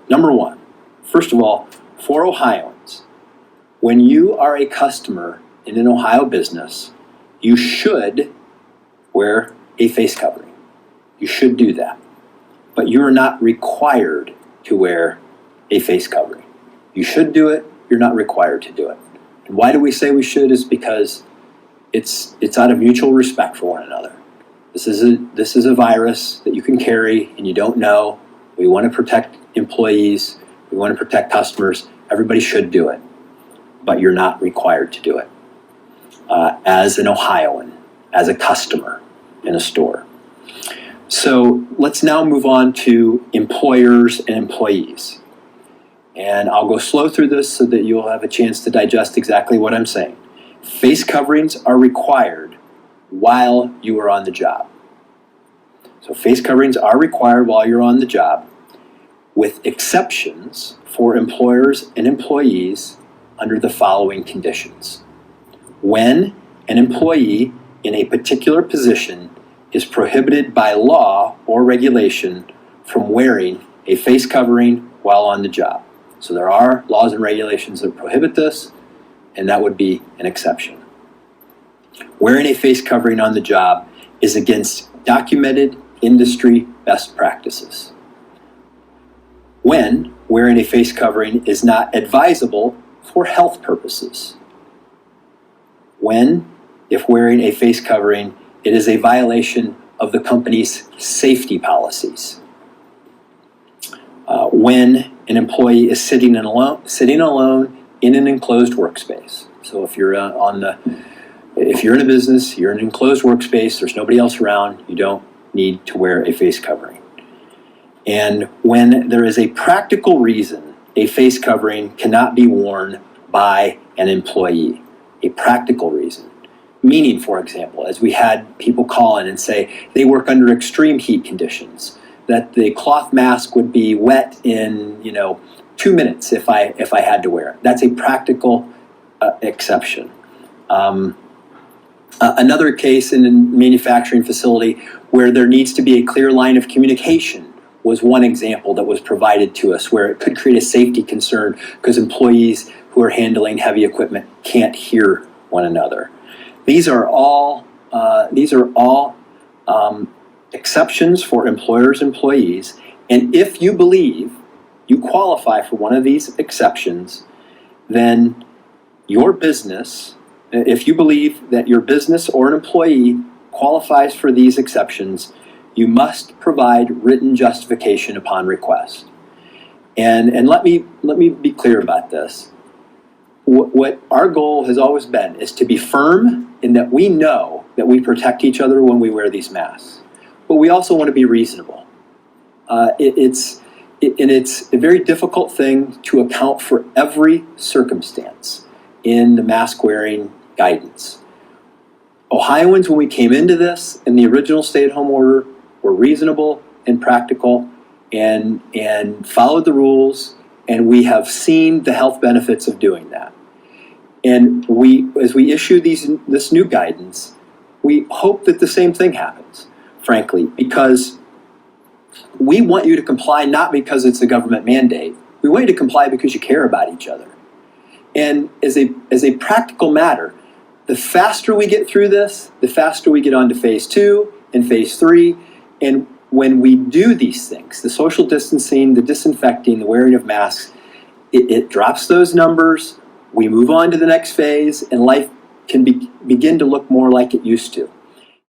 Number one, first of all, for Ohioans, when you are a customer in an Ohio business, you should wear a face covering. You should do that. But you are not required to wear a face covering. You should do it, you're not required to do it. And why do we say we should is because it's out of mutual respect for one another. This is a virus that you can carry and you don't know. We want to protect employees, we want to protect customers. Everybody should do it, but you're not required to do it. As an Ohioan, as a customer in a store. So let's now move on to employers and employees. And I'll go slow through this so that you'll have a chance to digest exactly what I'm saying. Face coverings are required while you are on the job. So face coverings are required while you're on the job, with exceptions for employers and employees under the following conditions. When an employee in a particular position is prohibited by law or regulation from wearing a face covering while on the job. So there are laws and regulations that prohibit this, and that would be an exception. Wearing a face covering on the job is against documented industry best practices. When wearing a face covering is not advisable for health purposes. When, if wearing a face covering, it is a violation of the company's safety policies. When an employee is sitting alone in an enclosed workspace. So if you're in a business, you're in an enclosed workspace, there's nobody else around, you don't need to wear a face covering. And when there is a practical reason a face covering cannot be worn by an employee, a practical reason. Meaning, for example, as we had people call in and say they work under extreme heat conditions, that the cloth mask would be wet in 2 minutes if I had to wear it. That's a practical exception. Another case in a manufacturing facility where there needs to be a clear line of communication was one example that was provided to us, where it could create a safety concern because employees who are handling heavy equipment can't hear one another. These are all exceptions for employers and employees, and if you believe you qualify for one of these exceptions, then your business, if you believe that your business or an employee qualifies for these exceptions, you must provide written justification upon request. And let me be clear about this. What our goal has always been is to be firm in that we know that we protect each other when we wear these masks, but we also want to be reasonable. It's a very difficult thing to account for every circumstance in the mask wearing guidance. Ohioans, when we came into this in the original stay-at-home order, were reasonable and practical and followed the rules, and we have seen the health benefits of doing that. And as we issue this new guidance, we hope that the same thing happens, frankly, because we want you to comply not because it's a government mandate. We want you to comply because you care about each other. And as a practical matter, the faster we get through this, the faster we get on to phase 2 and phase 3. And when we do these things, the social distancing, the disinfecting, the wearing of masks, it drops those numbers. We move on to the next phase, and life can begin to look more like it used to.